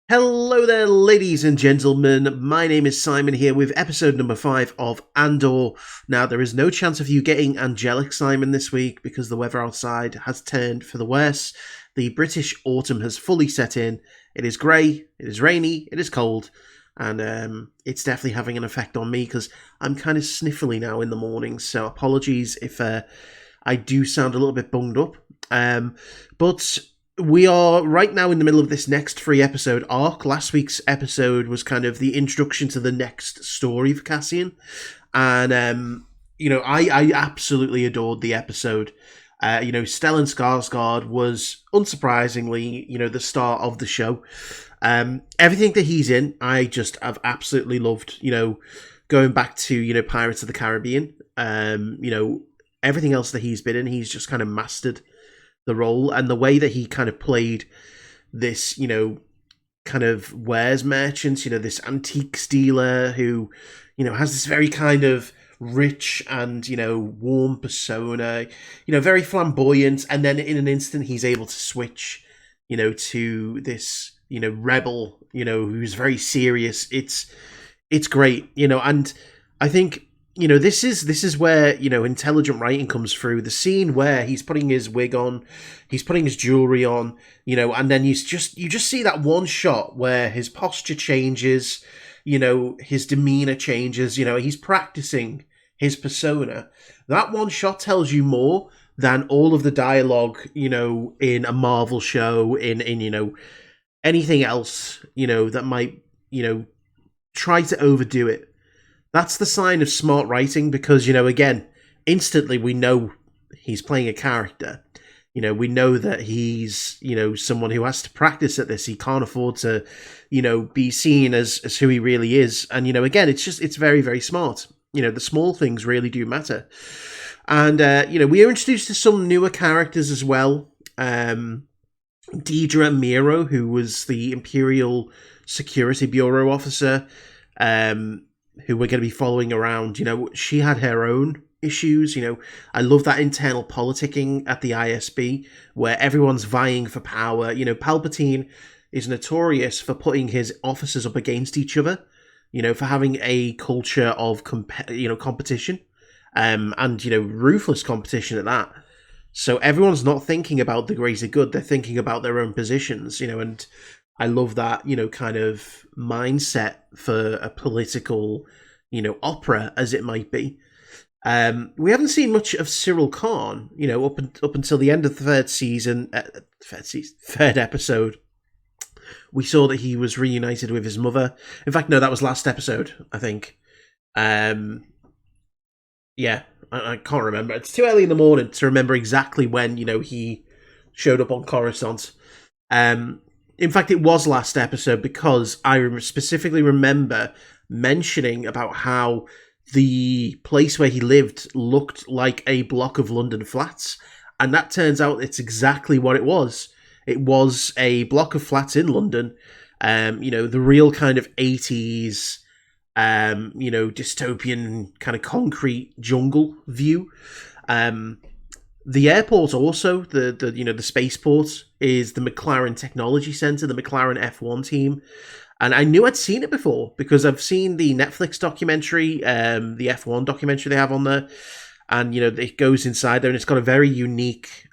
Hello there, ladies and gentlemen. My name is Simon here with episode number 5 of Andor. Now, there is no chance of you getting angelic Simon this week because the weather outside has turned for the worse. The British autumn has fully set in. It is grey, it is rainy, it is cold, and it's definitely having an effect on me because I'm kind of sniffly now in the morning, so apologies if I do sound a little bit bunged up. But we are right now in the middle of this next 3 episode arc. Last week's episode was kind of the introduction to the next story for Cassian. And, I absolutely adored the episode. Stellan Skarsgård was, unsurprisingly, the star of the show. Everything that he's in, I've absolutely loved. Going back to, Pirates of the Caribbean. Everything else that he's been in, he's just kind of mastered the role, and the way that he kind of played this, kind of wares merchant, this antiques dealer who, has this very kind of rich and, warm persona, very flamboyant, and then in an instant he's able to switch, to this, rebel, who's very serious. It's great, and I think this is where, intelligent writing comes through. The scene where he's putting his wig on, he's putting his jewelry on, and then you just see that one shot where his posture changes, his demeanor changes, he's practicing his persona. That one shot tells you more than all of the dialogue, in a Marvel show, in anything else, that might, try to overdo it. That's the sign of smart writing because, again, instantly we know he's playing a character. We know that he's, someone who has to practice at this. He can't afford to, be seen as who he really is. And, again, it's very, very smart. The small things really do matter. And, we are introduced to some newer characters as well. Deidre Miro, who was the Imperial Security Bureau officer, who we're going to be following around. She had her own issues. I love that internal politicking at the ISB where everyone's vying for power. Palpatine is notorious for putting his officers up against each other, for having a culture of competition, and ruthless competition at that. So everyone's not thinking about the greater good, they're thinking about their own positions, and I love that, kind of mindset for a political, opera, as it might be. We haven't seen much of Cyril Khan, up until the end of the third episode. We saw that he was reunited with his mother. In fact, no, that was last episode, I think. Yeah, I can't remember. It's too early in the morning to remember exactly when, he showed up on Coruscant. In fact, it was last episode because I specifically remember mentioning about how the place where he lived looked like a block of London flats. And that turns out it's exactly what it was. It was a block of flats in London. The real kind of 80s, dystopian kind of concrete jungle view. The airport also, the spaceport, is the McLaren Technology Centre, the McLaren F1 team. And I knew I'd seen it before because I've seen the Netflix documentary, the F1 documentary they have on there. And, it goes inside there and it's got a very unique,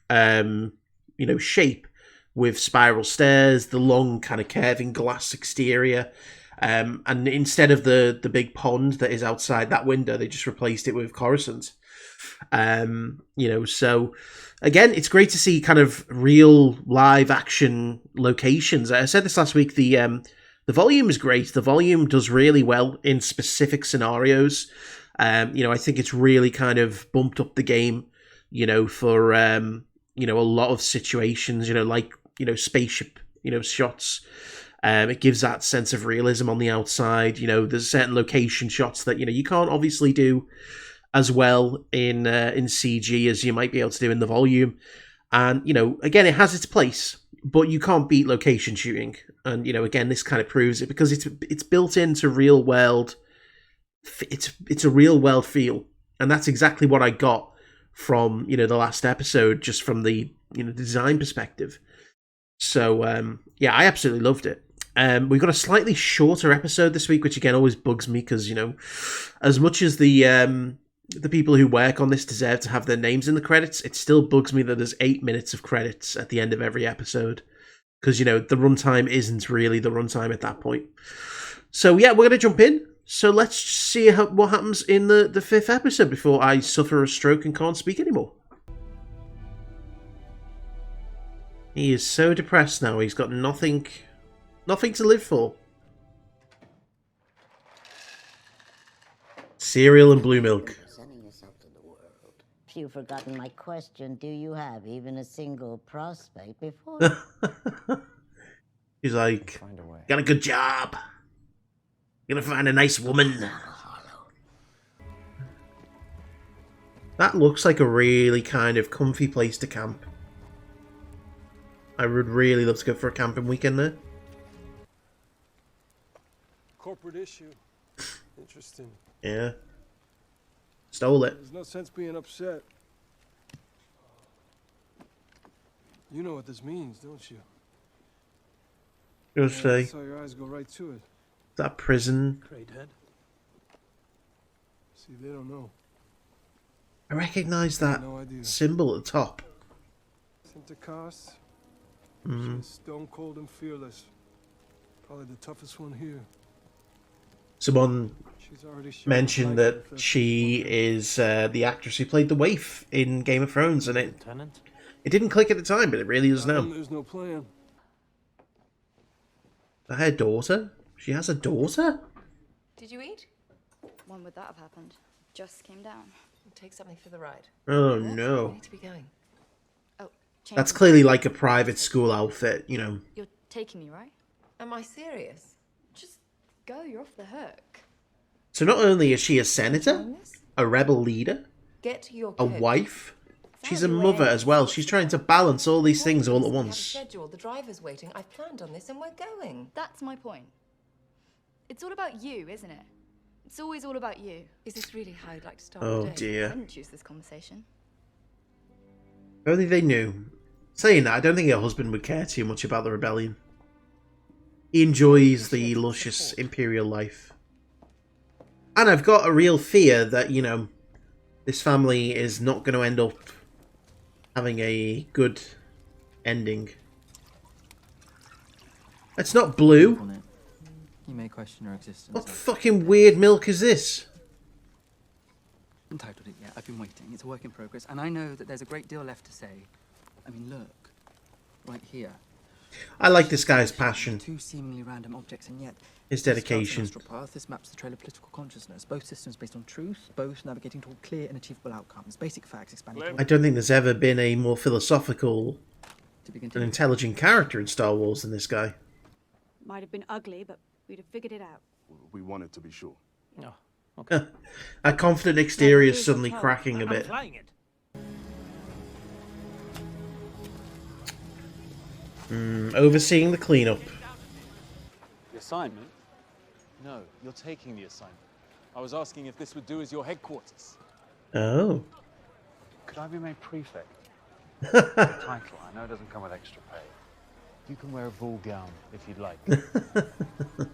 shape with spiral stairs, the long kind of curving glass exterior. And instead of the big pond that is outside that window, they just replaced it with Coruscant. So again, it's great to see kind of real live action locations. I said this last week, the volume is great. The volume does really well in specific scenarios. I think it's really kind of bumped up the game, for, a lot of situations, like, spaceship, shots. It gives that sense of realism on the outside. There's certain location shots that, you can't obviously do as well in CG as you might be able to do in the volume. And, again, it has its place, but you can't beat location shooting. And, again, this kind of proves it because it's built into real world. It's a real world feel. And that's exactly what I got from, the last episode, just from the, design perspective. So, I absolutely loved it. We've got a slightly shorter episode this week, which again always bugs me because, you know, as much as the people who work on this deserve to have their names in the credits, it still bugs me that there's 8 minutes of credits at the end of every episode because, you know, the runtime isn't really the runtime at that point. So yeah, we're going to jump in. So let's see what happens in the 5th episode before I suffer a stroke and can't speak anymore. He is so depressed now. He's got nothing to live for. Cereal and blue milk. If you've forgotten my question, do you have even a single prospect before? He's like, got a good job. Gonna find a nice woman. That looks like a really kind of comfy place to camp. I would really love to go for a camping weekend there. Corporate issue. Interesting. Yeah. Stole it. There's no sense being upset. You know what this means, don't you? Just say, I saw your eyes go right to it. that prison. Great head. See, they don't know. I recognise that No idea. symbol at the top. Sinterklaas. Mm. She's stone cold and fearless. Probably the toughest one here. Someone She's already shown mentioned light that she is the actress who played the waif in Game of Thrones, and it didn't click at the time, but it really does now. There's no plan. Her daughter? She has a daughter? Did you eat? When would that have happened? Just came down. Take something for the ride. Oh We no. need to be going. Oh, change. That's clearly like a private school outfit, you know. You're taking me, right? Am I serious? Just go. You're off the hook. So not only is she a senator, Promise? a rebel leader, Get your a coat. wife, she's a Sound mother away. as well. She's trying to balance all these things all at We have a once. schedule. The driver's waiting. I've planned on this, and we're going. That's my point. It's all about you, isn't it? It's always all about you. Is this really how you'd like to start Oh the day? I dear. didn't choose this conversation. If only they knew. Saying that, I don't think her husband would care too much about the rebellion. He enjoys the luscious imperial life. And I've got a real fear that, you know, this family is not going to end up having a good ending. It's not blue. You may question her existence. What fucking weird milk is this? Entitled it yet. I've been waiting. It's a work in progress, and I know that there's a great deal left to say. I mean, look, right here. I like this guy's passion, Two seemingly random objects, and yet his this starts an dedication. astral path. This maps the trail of political consciousness. Both systems based on truth, both navigating toward clear and achievable outcomes. Basic facts expanded I don't think there's ever been a more philosophical to be and continued. intelligent character in Star Wars than this guy. Might have been ugly, but we'd have figured it out. We wanted to be sure. No. A confident exterior is suddenly cracking a bit. Overseeing the cleanup. The assignment? No, you're taking the assignment. I was asking if this would do as your headquarters. Oh. Could I be made prefect? The title, I know, doesn't come with extra pay. You can wear a ball gown if you'd like.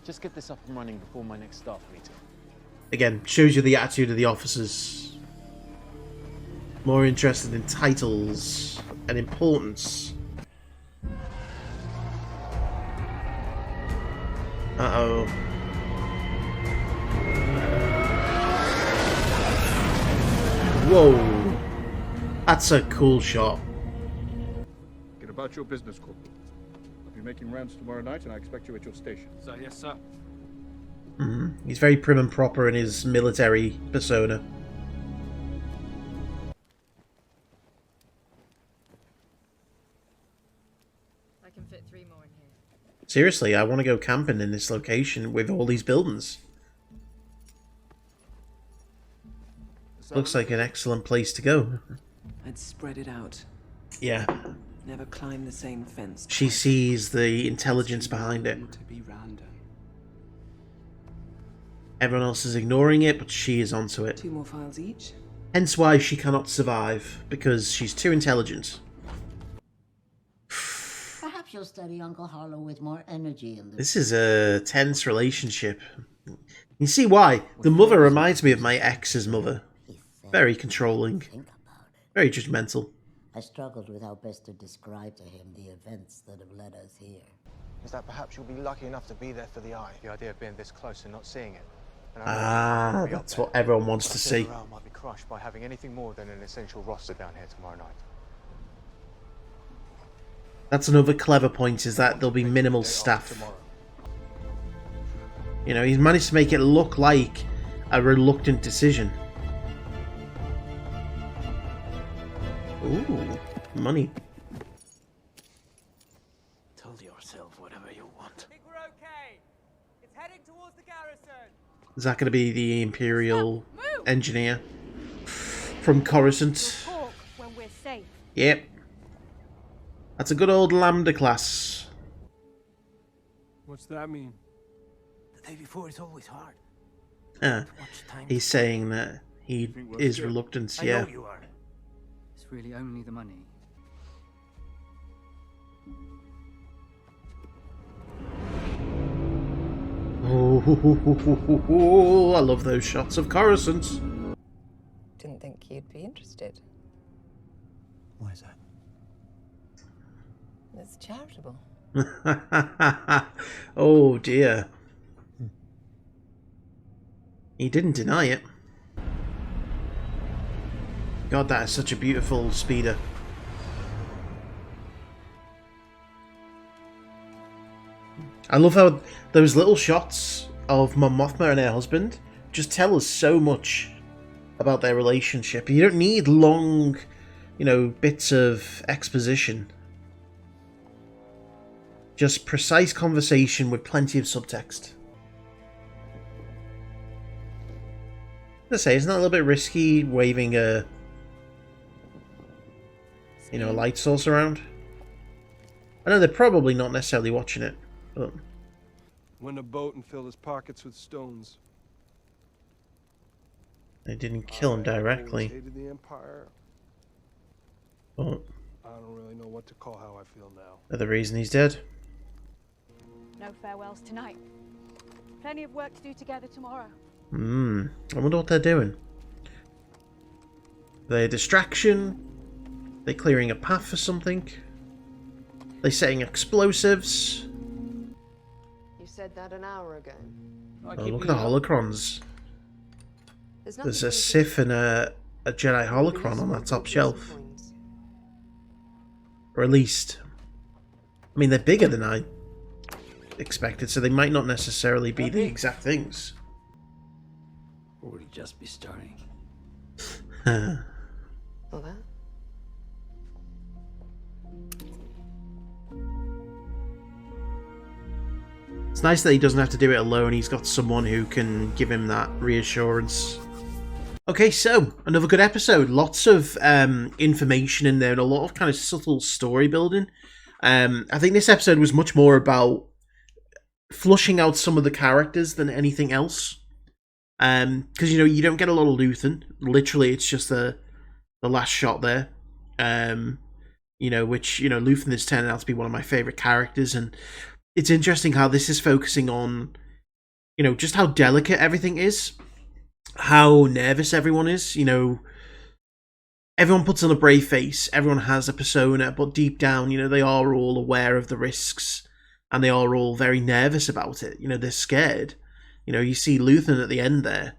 Just get this up and running before my next staff meeting. Again, shows you the attitude of the officers. More interested in titles and importance. Uh-oh. Whoa. That's a cool shot. Get about your business, Corporal. I'll be making rounds tomorrow night, and I expect you at your station. So, yes, sir. He's very prim and proper in his military persona. I can fit 3 more in here. Seriously, I want to go camping in this location with all these buildings. Looks like an excellent place to go. I'd spread it out. Yeah. Never climb the same fence. She sees the intelligence behind it. To be random. Everyone else is ignoring it, but she is onto it. 2 more files each. Hence why she cannot survive, because she's too intelligent. Perhaps Perhaps you'll study Uncle Harlow with more energy in the... This is a tense relationship. You see why? The mother reminds me of my ex's mother. Very controlling. Think about it. Very judgmental. I struggled with how best to describe to him the events that have led us here. Is that perhaps you'll be lucky enough to be there for the eye? The idea of being this close and not seeing it. Ah, that's what everyone wants to see. Morale might be crushed by having anything more than an essential roster down here tomorrow night. That's another clever point, is that there'll be minimal staff. You know, he's managed to make it look like a reluctant decision. Ooh, money. Tell yourself whatever you want. I think we're okay. It's heading towards the garrison. Is that going to be the Imperial engineer from Coruscant? Talk when we're safe. Yep. That's a good old Lambda class. What's that mean? The day before is always hard. He's saying that he is reluctant, yeah. I know you are. It's really only the money. Oh, I love those shots of Coruscant. Didn't think you'd be interested. Why is that? It's charitable. Oh dear. He didn't deny it. God, that is such a beautiful speeder. I love how those little shots of Mon Mothma and her husband just tell us so much about their relationship. You don't need long, you know, bits of exposition. Just precise conversation with plenty of subtext. Let's say, isn't that a little bit risky, waving a, you know, a light source around? I know they're probably not necessarily watching it, but... Went a boat and filled his pockets with stones. They didn't kill him directly. Hated the Empire. But I don't really know what to call how I feel now. they're the reason he's dead. No farewells tonight. Plenty of work to do together tomorrow. I wonder what they're doing. Are they a distraction? Are they clearing a path for something? Are they setting explosives? You said that an hour ago. Oh, look at the holocrons. There's a Sith and a Jedi holocron on that top shelf. Or at least... I mean, they're bigger than I expected, so they might not necessarily be the exact things. Or would he just be starting? Well, that? It's nice that he doesn't have to do it alone. He's got someone who can give him that reassurance. Okay, so another good episode. Lots of information in there and a lot of kind of subtle story building. I think this episode was much more about flushing out some of the characters than anything else. Because, you know, you don't get a lot of Luthen. Literally, it's just the last shot there. You know, which, you know, Luthen is turning out to be one of my favourite characters. And it's interesting how this is focusing on, you know, just how delicate everything is. How nervous everyone is. You know, everyone puts on a brave face. Everyone has a persona. But deep down, you know, they are all aware of the risks. And they are all very nervous about it. You know, they're scared. You know, you see Luthen at the end there.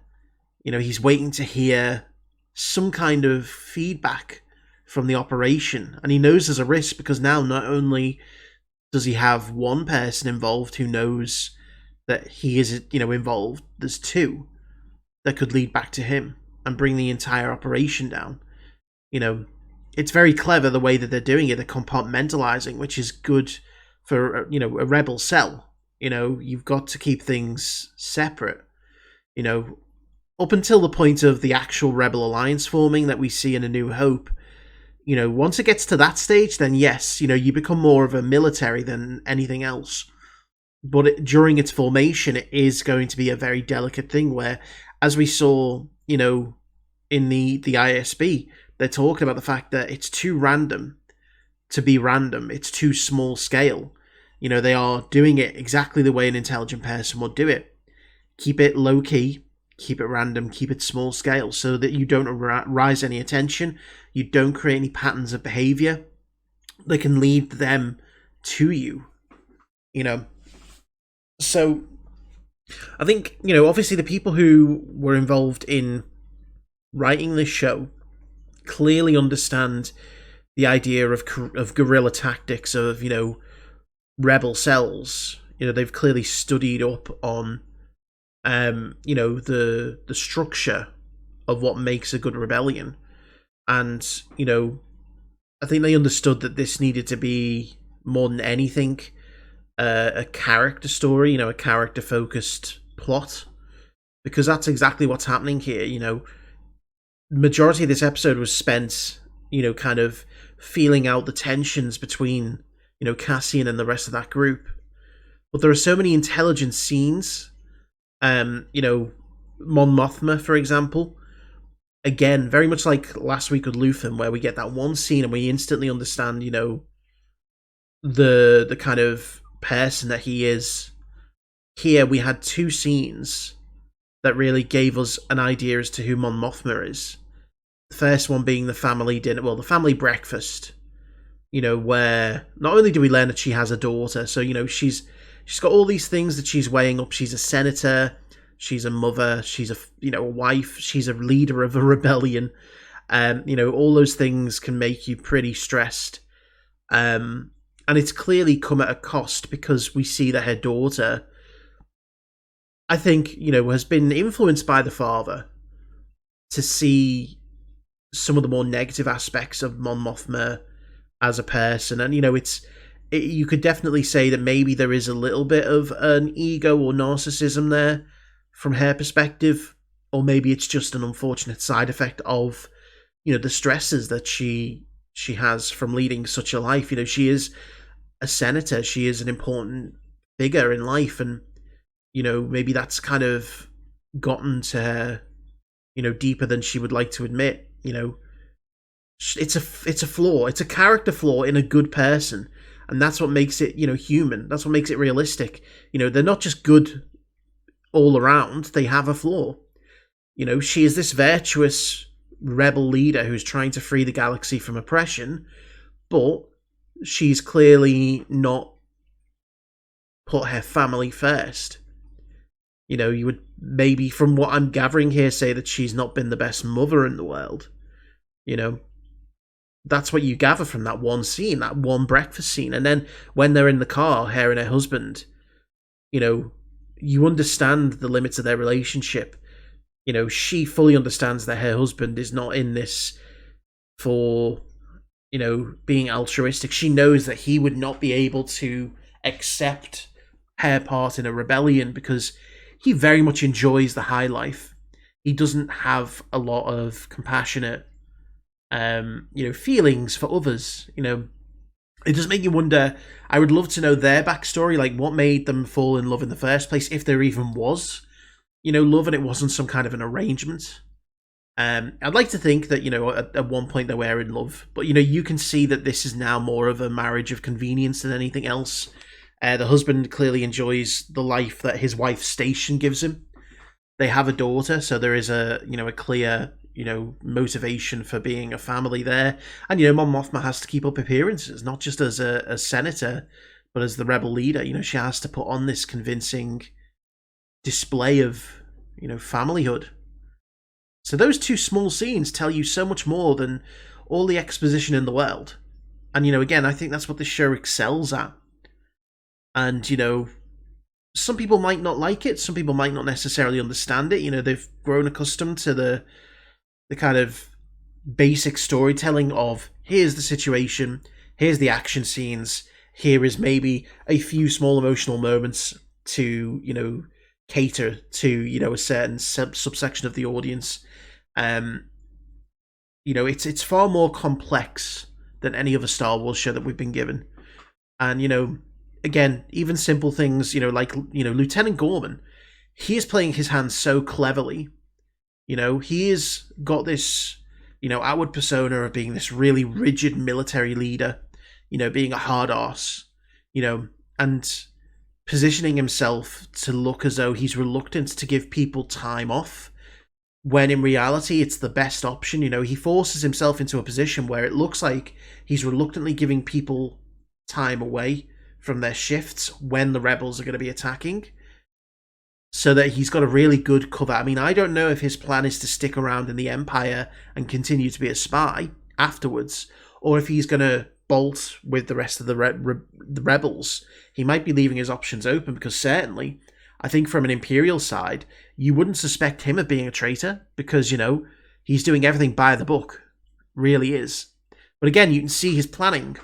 You know, he's waiting to hear some kind of feedback from the operation. And he knows there's a risk because now not only does he have one person involved who knows that he is, you know, involved, there's two that could lead back to him and bring the entire operation down. You know, it's very clever the way that they're doing it. They're compartmentalizing, which is good for, you know, a rebel cell. You know, you've got to keep things separate. You know, up until the point of the actual Rebel Alliance forming that we see in A New Hope, you know, once it gets to that stage, then yes, you know, you become more of a military than anything else. But during its formation, it is going to be a very delicate thing where, as we saw, you know, in the ISB, they're talking about the fact that it's too random to be random. It's too small scale. You know, they are doing it exactly the way an intelligent person would do it. Keep it low key, keep it random, keep it small scale so that you don't arouse any attention, you don't create any patterns of behavior that can lead them to you, you know. So I think, you know, obviously the people who were involved in writing this show clearly understand the idea of guerrilla tactics, of, you know, rebel cells. You know, they've clearly studied up on you know, the structure of what makes a good rebellion. And, you know, I think they understood that this needed to be, more than anything, a character story, you know, a character-focused plot. Because that's exactly what's happening here, you know. Majority of this episode was spent, you know, kind of feeling out the tensions between, you know, Cassian and the rest of that group. But there are so many intelligent scenes. You know, Mon Mothma, for example. Again, very much like last week with Luthen, where we get that one scene and we instantly understand, you know, the kind of person that he is. Here we had two scenes that really gave us an idea as to who Mon Mothma is. The first one being the family dinner, well, the family breakfast, you know, where not only do we learn that she has a daughter, so, you know, she's got all these things that she's weighing up. She's a senator, she's a mother, she's a, you know, a wife, she's a leader of a rebellion. You know, all those things can make you pretty stressed. And it's clearly come at a cost, because we see that her daughter, I think, you know, has been influenced by the father to see some of the more negative aspects of Mon Mothma as a person. And, you know, you could definitely say that maybe there is a little bit of an ego or narcissism there from her perspective, or maybe it's just an unfortunate side effect of, you know, the stresses that she has from leading such a life. You know, she is a senator, she is an important figure in life, and, you know, maybe that's kind of gotten to her, you know, deeper than she would like to admit. You know, it's a flaw, it's a character flaw in a good person. And that's what makes it, you know, human. That's what makes it realistic. You know, they're not just good all around. They have a flaw. You know, she is this virtuous rebel leader who's trying to free the galaxy from oppression, but she's clearly not put her family first. You know, you would maybe, from what I'm gathering here, say that she's not been the best mother in the world. You know, that's what you gather from that one scene, that one breakfast scene. And then when they're in the car, her and her husband, you know, you understand the limits of their relationship. You know, she fully understands that her husband is not in this for, you know, being altruistic. She knows that he would not be able to accept her part in a rebellion because he very much enjoys the high life. He doesn't have a lot of compassionate you know, feelings for others. You know, it does make you wonder. I would love to know their backstory, like what made them fall in love in the first place, if there even was, you know, love and it wasn't some kind of an arrangement. I'd like to think that, you know, at one point they were in love, but, you know, you can see that this is now more of a marriage of convenience than anything else. The husband clearly enjoys the life that his wife's station gives him. They have a daughter, so there is a, you know, a clear, you know, motivation for being a family there. And, you know, Mon Mothma has to keep up appearances, not just as a senator, but as the rebel leader. You know, she has to put on this convincing display of, you know, familyhood. So those two small scenes tell you so much more than all the exposition in the world. And, you know, again, I think that's what this show excels at. And, you know, some people might not like it, some people might not necessarily understand it. You know, they've grown accustomed to the kind of basic storytelling of, here's the situation, here's the action scenes, here is maybe a few small emotional moments to, you know, cater to, you know, a certain subsection of the audience. You know, it's far more complex than any other Star Wars show that we've been given. And, you know, again, even simple things, you know, like, you know, Lieutenant Gorman, he is playing his hand so cleverly. You know, he has got this, you know, outward persona of being this really rigid military leader. being a hard ass, and positioning himself to look as though he's reluctant to give people time off, when in reality it's the best option. He forces himself into a position where it looks like he's reluctantly giving people time away from their shifts when the rebels are going to be attacking, so that he's got a really good cover. I mean, I don't know if his plan is to stick around in the Empire and continue to be a spy afterwards, or if he's going to bolt with the rest of the rebels. He might be leaving his options open, because certainly, I think from an Imperial side, you wouldn't suspect him of being a traitor, because, he's doing everything by the book. Really is. But again, you can see his planning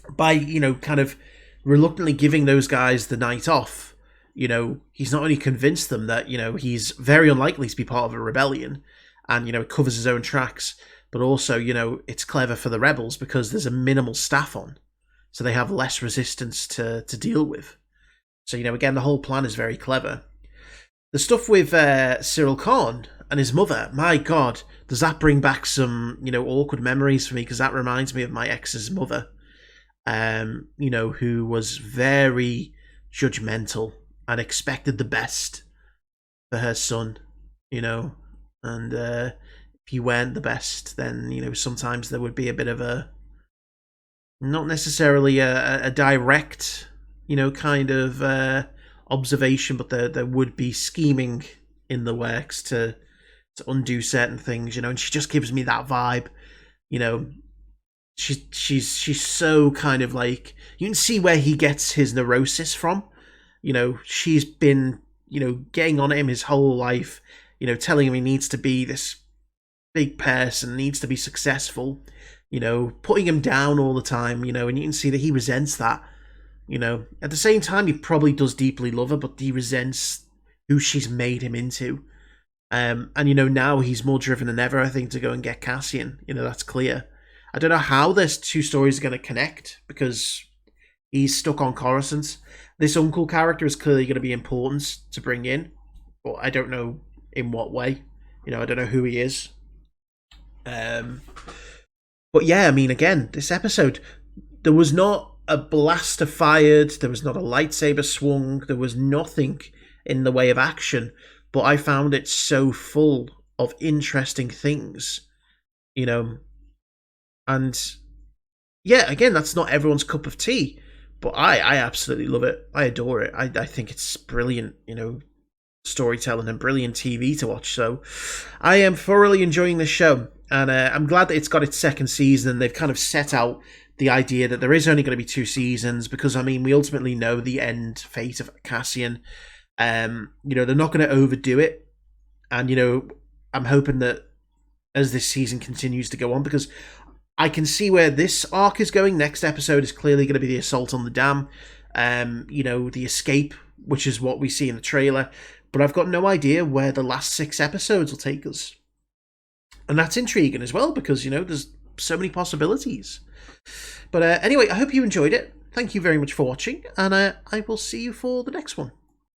by, kind of reluctantly giving those guys the night off. He's not only convinced them that, he's very unlikely to be part of a rebellion and, covers his own tracks, but also, it's clever for the rebels because there's a minimal staff on, so they have less resistance to deal with. So, again, the whole plan is very clever. The stuff with Cyril Khan and his mother, my God, does that bring back some, awkward memories for me, because that reminds me of my ex's mother, who was very judgmental and expected the best for her son, and if you weren't the best, then, sometimes there would be a bit of a, not necessarily a direct, kind of observation, but there would be scheming in the works to undo certain things, and she just gives me that vibe. She's so kind of like, you can see where he gets his neurosis from. She's been, getting on him his whole life, telling him he needs to be this big person, needs to be successful, putting him down all the time, and you can see that he resents that. At the same time, he probably does deeply love her, but he resents who she's made him into. And now he's more driven than ever, I think, to go and get Cassian. That's clear. I don't know how these two stories are going to connect, because he's stuck on Coruscant. This uncle character is clearly going to be important to bring in, but I don't know in what way. I don't know who he is. But yeah, I mean, again, this episode, there was not a blaster fired, there was not a lightsaber swung, there was nothing in the way of action, but I found it so full of interesting things, and yeah, again, that's not everyone's cup of tea, but I absolutely love it. I adore it. I think it's brilliant, storytelling and brilliant TV to watch. So I am thoroughly enjoying this show, and I'm glad that it's got its second season, and they've kind of set out the idea that there is only going to be 2 seasons, because, I mean, we ultimately know the end fate of Cassian. They're not going to overdo it, and, I'm hoping that as this season continues to go on, because I can see where this arc is going. Next episode is clearly going to be the assault on the dam, the escape, which is what we see in the trailer, but I've got no idea where the last 6 episodes will take us. And that's intriguing as well, because, there's so many possibilities. But anyway, I hope you enjoyed it. Thank you very much for watching, and I will see you for the next one.